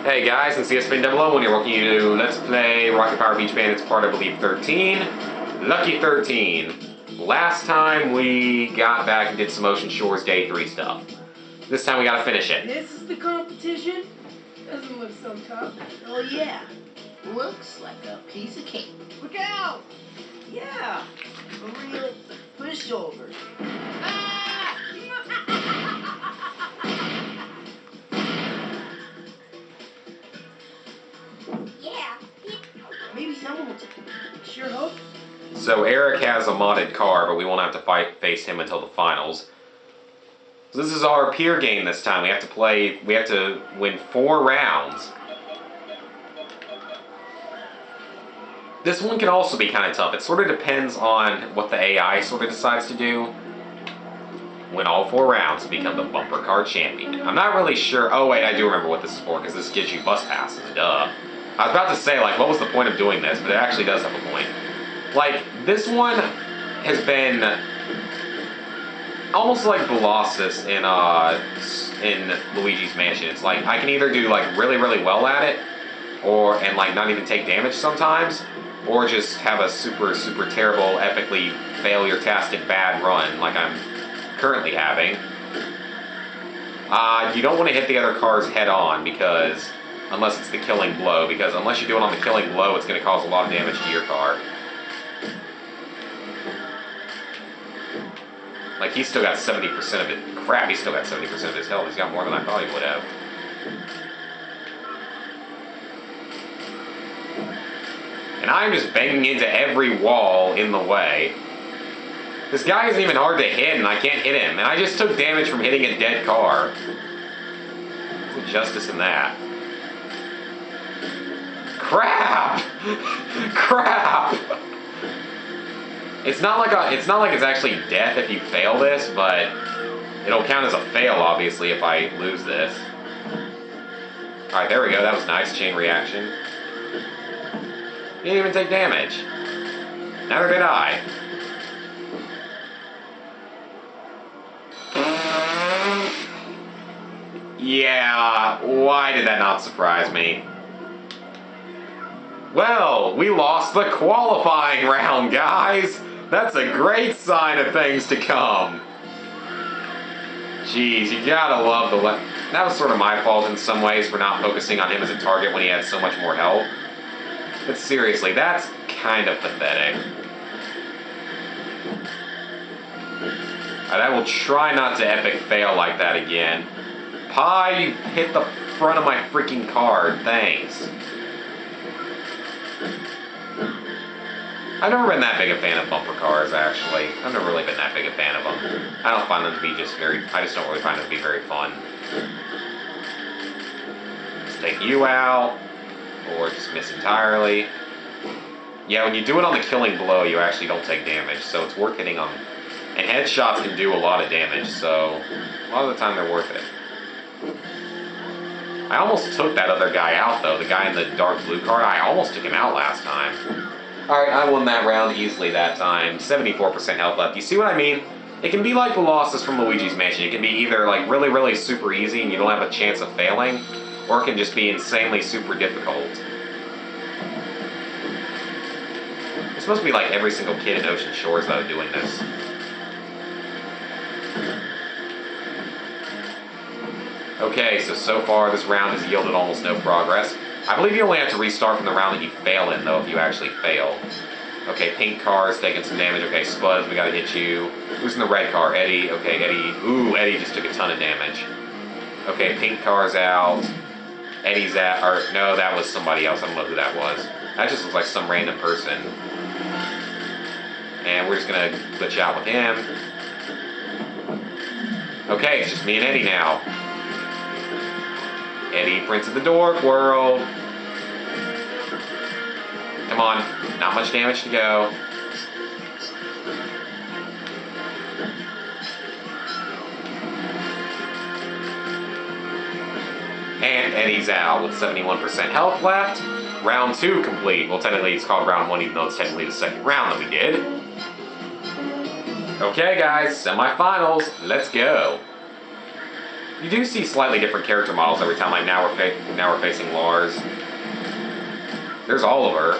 Hey guys, it's CS00 here, welcome you to Let's Play Rocket Power Beach Bandits part, I believe, 13. Lucky 13. Last time we got back and did some Ocean Shores Day 3 stuff. This time we gotta finish it. This is the competition? Doesn't look so tough. Oh yeah, looks like a piece of cake. Look out! Yeah, a real pushover. Ah! Yeah, maybe someone will take it. Sure hope. So Eric has a modded car, but we won't have to face him until the finals. So this is our peer game this time. We have to win 4 rounds. This one can also be kind of tough. It sort of depends on what the AI sort of decides to do. Win all 4 rounds to become the bumper car champion. I'm not really sure. Oh wait, I do remember what this is for, because this gives you bus passes, duh. I was about to say, like, what was the point of doing this? But it actually does have a point. Like, this one has been almost like Colossus in Luigi's Mansion. It's like, I can either do, like, really, really well at it, and, like, not even take damage sometimes, or just have a super, super terrible, epically failure-tastic bad run, like I'm currently having. You don't want to hit the other cars head-on, because unless it's the killing blow, because unless you do it on the killing blow, it's going to cause a lot of damage to your car. Like, he's still got 70% of it. Crap, he's still got 70% of his health. He's got more than I thought he would have. And I'm just banging into every wall in the way. This guy isn't even hard to hit, and I can't hit him. And I just took damage from hitting a dead car. What's the justice in that? Crap! Crap! It's not like it's actually death if you fail this, but it'll count as a fail, obviously, if I lose this. Alright, there we go. That was nice. Chain reaction. He didn't even take damage. Neither did I. Yeah, why did that not surprise me? Well, we lost the qualifying round, guys! That's a great sign of things to come. Jeez, you gotta love the that was sort of my fault in some ways for not focusing on him as a target when he had so much more health. But seriously, that's kind of pathetic. Alright, I will try not to epic fail like that again. Pie, you hit the front of my freaking car. Thanks. I've never been that big a fan of bumper cars, actually. I've never really been that big a fan of them. I don't find them to be I just don't really find them to be very fun. Let's take you out. Or just miss entirely. Yeah, when you do it on the killing blow, you actually don't take damage, so it's worth hitting them. And headshots can do a lot of damage, so a lot of the time they're worth it. I almost took that other guy out, though, the guy in the dark blue car. I almost took him out last time. Alright, I won that round easily that time. 74% health left. You see what I mean? It can be like the losses from Luigi's Mansion. It can be either like really, really super easy and you don't have a chance of failing, or it can just be insanely super difficult. It's supposed to be like every single kid in Ocean Shores, though, doing this. Okay, so far this round has yielded almost no progress. I believe you only have to restart from the round that you fail in, though, if you actually fail. Okay, pink car is taking some damage. Okay, Spuds, we gotta hit you. Who's in the red car? Eddie. Okay, Eddie. Ooh, Eddie just took a ton of damage. Okay, pink car's out. Eddie's out. Or, no, that was somebody else. I don't know who that was. That just looks like some random person. And we're just gonna glitch out with him. Okay, it's just me and Eddie now. Eddie, Prince of the Dork World. Come on, not much damage to go. And Eddie's out with 71% health left. Round 2 complete. Well, technically it's called round 1, even though it's technically the second round that we did. Okay, guys, semifinals. Let's go. You do see slightly different character models every time. Like now we're facing Lars. There's Oliver.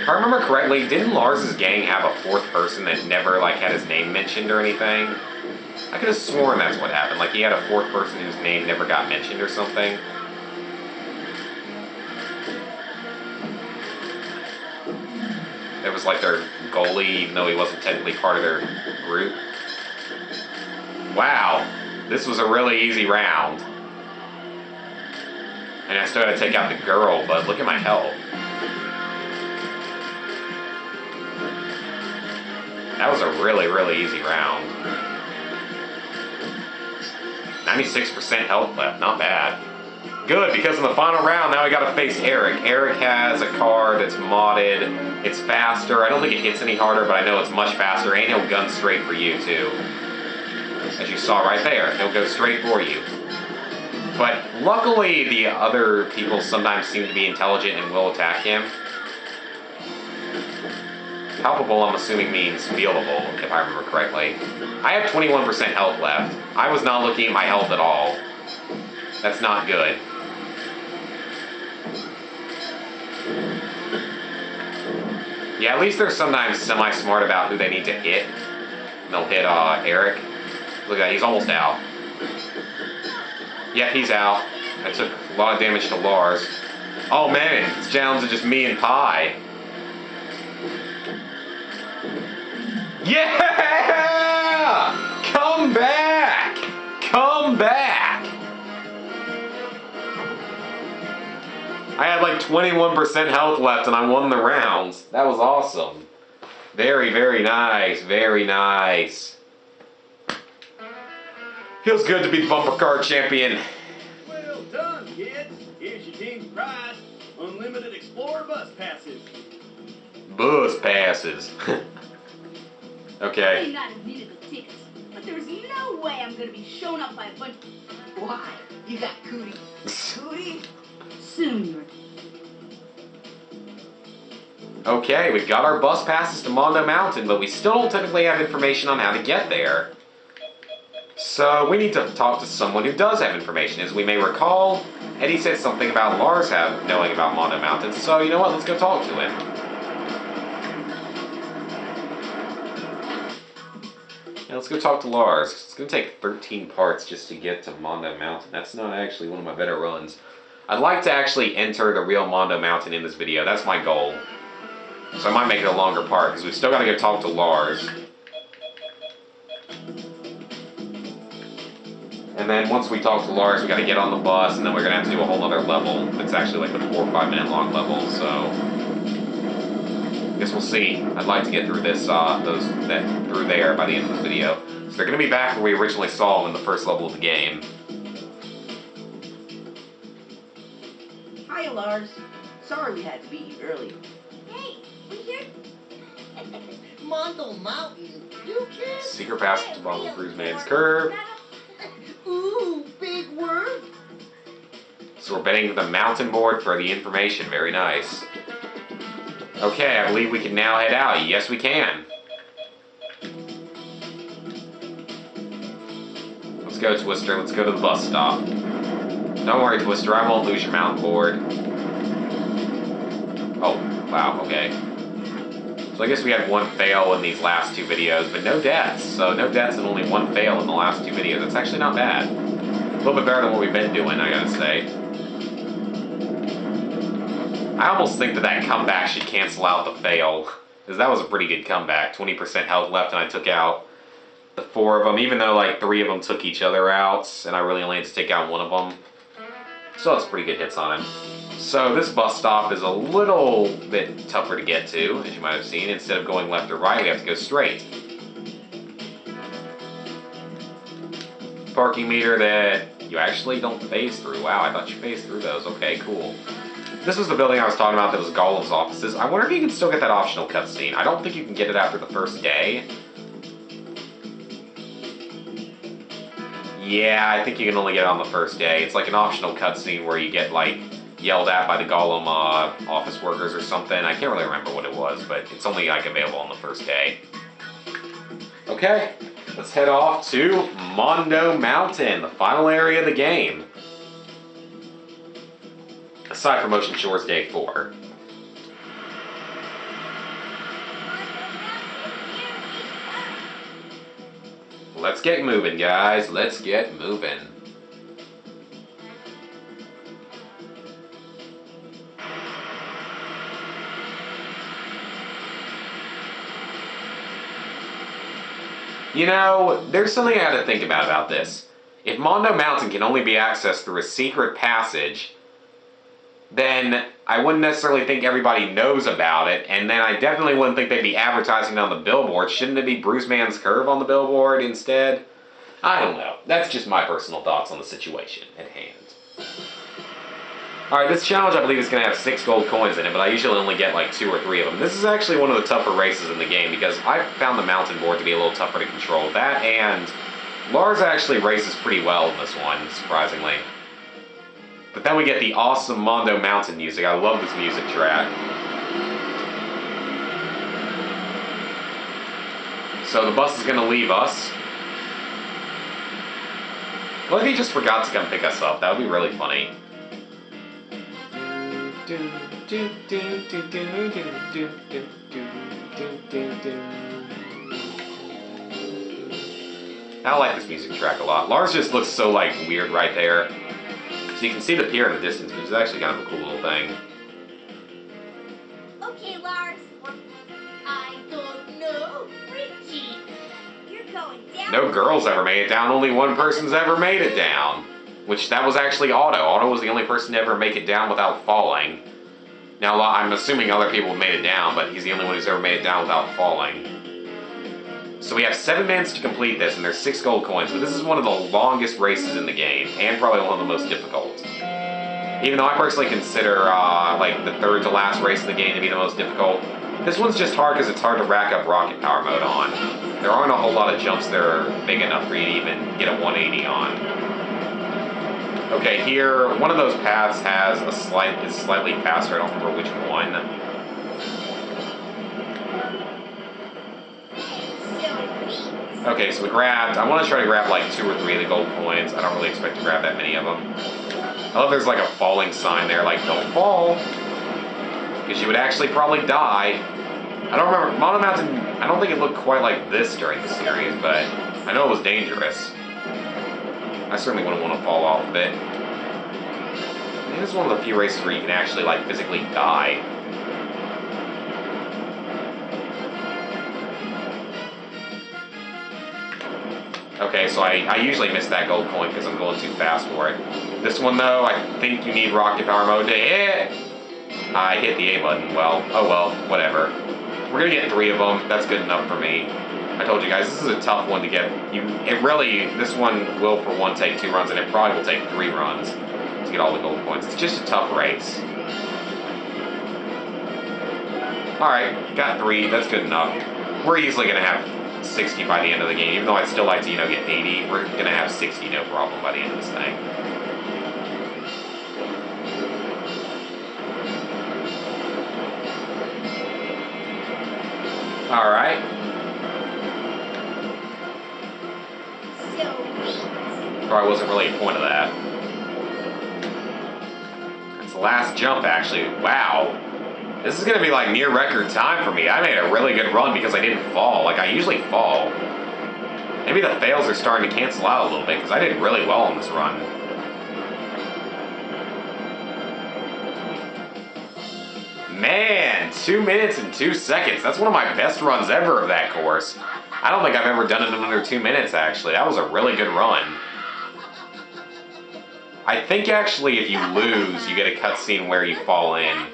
If I remember correctly, didn't Lars's gang have a fourth person that never like had his name mentioned or anything? I could have sworn that's what happened. Like he had a fourth person whose name never got mentioned or something. It was like their goalie, even though he wasn't technically part of their group. Wow, this was a really easy round. And I still had to take out the girl, but look at my health. That was a really, really easy round. 96% health left, not bad. Good, because in the final round, now we gotta face Eric. Eric has a car that's modded. It's faster. I don't think it hits any harder, but I know it's much faster, and he'll gun straight for you, too. As you saw right there, he'll go straight for you. But luckily, the other people sometimes seem to be intelligent and will attack him. Palpable, I'm assuming, means feelable, if I remember correctly. I have 21% health left. I was not looking at my health at all. That's not good. Yeah, at least they're sometimes semi-smart about who they need to hit. And they'll hit Eric. Look at that, he's almost out. Yep, he's out. I took a lot of damage to Lars. Oh man, it's down to just me and Pi. Yeah! Come back! Come back! I had like 21% health left and I won the rounds. That was awesome. Very, very nice. Very nice. Feels good to be the bumper car champion. Well done, kids. Here's your team's prize. Unlimited Explorer bus passes. Bus passes. Okay. I'm not admitted the tickets, but there's no way I'm gonna be shown up by a bunch. Why? You got Cootie. Cootie? Soon. Okay, we've got our bus passes to Mondo Mountain, but we still don't typically have information on how to get there. So we need to talk to someone who does have information. As we may recall, Eddie said something about Lars knowing about Mondo Mountain, so you know what, let's go talk to him. Yeah, let's go talk to Lars. It's going to take 13 parts just to get to Mondo Mountain. That's not actually one of my better runs. I'd like to actually enter the real Mondo Mountain in this video. That's my goal. So I might make it a longer part, because we've still got to go talk to Lars. And then once we talk to Lars, we got to get on the bus, and then we're going to have to do a whole other level. That's actually like a 4 or 5 minute long level, so I guess we'll see. I'd like to get through this, through there by the end of the video. So they're going to be back where we originally saw them in the first level of the game. Hi, Lars. Sorry we had to be early. Hey, we here. Mondo Mountain. You can't. Secret passage to bottom of Bruised Man's Curve. Ooh, big word. So we're betting the mountain board for the information. Very nice. Okay, I believe we can now head out. Yes, we can. Let's go, Twister. Let's go to the bus stop. Don't worry, Twister. I won't lose your mountain board. Oh, wow. Okay. So I guess we had one fail in these last 2 videos, but no deaths. So no deaths and only 1 fail in the last 2 videos. That's actually not bad. A little bit better than what we've been doing, I gotta say. I almost think that comeback should cancel out the fail, because that was a pretty good comeback. 20% health left, and I took out the 4 of them, even though like 3 of them took each other out, and I really only had to take out 1 of them. Still has pretty good hits on him. So this bus stop is a little bit tougher to get to, as you might have seen. Instead of going left or right, we have to go straight. Parking meter that you actually don't phase through. Wow, I thought you phased through those. Okay, cool. This was the building I was talking about that was Gollum's offices. I wonder if you can still get that optional cutscene. I don't think you can get it after the first day. Yeah, I think you can only get it on the first day. It's like an optional cutscene where you get, like, yelled at by the Gollum office workers or something. I can't really remember what it was, but it's only, like, available on the first day. Okay, Let's head off to Mondo Mountain, the final area of the game. Aside from Ocean Shores Day 4. Let's get moving, guys. Let's get moving. You know, there's something I had to think about this. If Mondo Mountain can only be accessed through a secret passage, then I wouldn't necessarily think everybody knows about it, and then I definitely wouldn't think they'd be advertising it on the billboard. Shouldn't it be Bruce Man's Curve on the billboard instead? I don't know. That's just my personal thoughts on the situation at hand. Alright, this challenge I believe is going to have 6 gold coins in it, but I usually only get like 2 or 3 of them. This is actually one of the tougher races in the game because I found the mountain board to be a little tougher to control. That and Lars actually races pretty well in this one, surprisingly. But then we get the awesome Mondo Mountain music. I love this music track. So the bus is going to leave us. What if he just forgot to come pick us up? That would be really funny. I like this music track a lot. Lars just looks so like weird right there. So you can see the pier in the distance, which is actually kind of a cool little thing. Okay, Lars. I don't know. Richie, you're going down. No girls ever made it down. Only one person's ever made it down. Which, that was actually Otto. Otto was the only person to ever make it down without falling. Now, I'm assuming other people have made it down, but he's the only one who's ever made it down without falling. So we have 7 minutes to complete this, and there's 6 gold coins, but this is one of the longest races in the game, and probably one of the most difficult. Even though I personally consider, like, the third to last race in the game to be the most difficult, this one's just hard because it's hard to rack up Rocket Power mode on. There aren't a whole lot of jumps that are big enough for you to even get a 180 on. Okay, here, one of those paths is slightly faster. I don't remember which one. Okay, so I want to try to grab like 2 or 3 of the gold coins. I don't really expect to grab that many of them. I love there's like a falling sign there, like, don't fall. Because you would actually probably die. I don't remember, Mondo Mountain, I don't think it looked quite like this during the series, but I know it was dangerous. I certainly wouldn't want to fall off of it. I think this is one of the few races where you can actually, like, physically die. Okay, so I usually miss that gold coin because I'm going too fast for it. This one, though, I think you need Rocket Power mode to hit. I hit the A button. Well, oh well, whatever. We're going to get 3 of them. That's good enough for me. I told you guys, this is a tough one to get. This one will for one take 2 runs, and it probably will take 3 runs to get all the gold coins. It's just a tough race. Alright, got 3, that's good enough. We're easily going to have 60 by the end of the game, even though I'd still like to, get 80. We're going to have 60, no problem, by the end of this thing. Alright. Probably wasn't really a point of that. That's the last jump, actually. Wow. This is going to be like near record time for me. I made a really good run because I didn't fall. Like, I usually fall. Maybe the fails are starting to cancel out a little bit because I did really well on this run. Man, 2 minutes and 2 seconds. That's one of my best runs ever of that course. I don't think I've ever done it in under 2 minutes, actually. That was a really good run. I think, actually, if you lose, you get a cutscene where you fall in.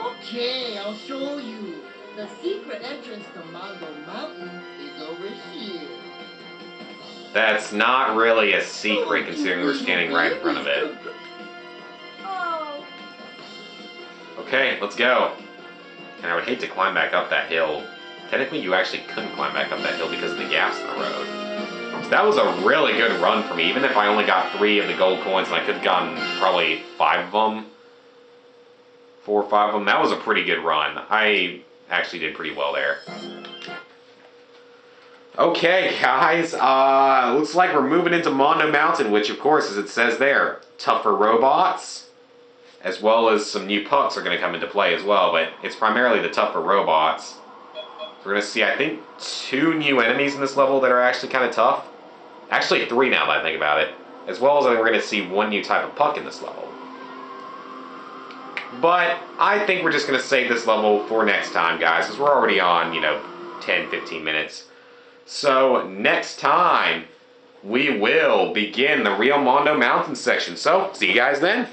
Okay, I'll show you. The secret entrance to Mondo Mountain is over here. That's not really a secret, considering we're standing right in front of it. Oh. Okay, let's go. And I would hate to climb back up that hill. Technically, you actually couldn't climb back up that hill because of the gaps in the road. So that was a really good run for me, even if I only got 3 of the gold coins and I could have gotten probably 5 of them. 4 or 5 of them. That was a pretty good run. I actually did pretty well there. Okay, guys, looks like we're moving into Mondo Mountain, which, of course, as it says there, tougher robots, as well as some new pucks are going to come into play as well, but it's primarily the tougher robots. We're going to see, I think, 2 new enemies in this level that are actually kind of tough. Actually, 3 now that I think about it. As well as we're going to see 1 new type of puck in this level. But I think we're just going to save this level for next time, guys, because we're already on, 10, 15 minutes. So, next time, we will begin the real Mondo Mountain section. So, see you guys then.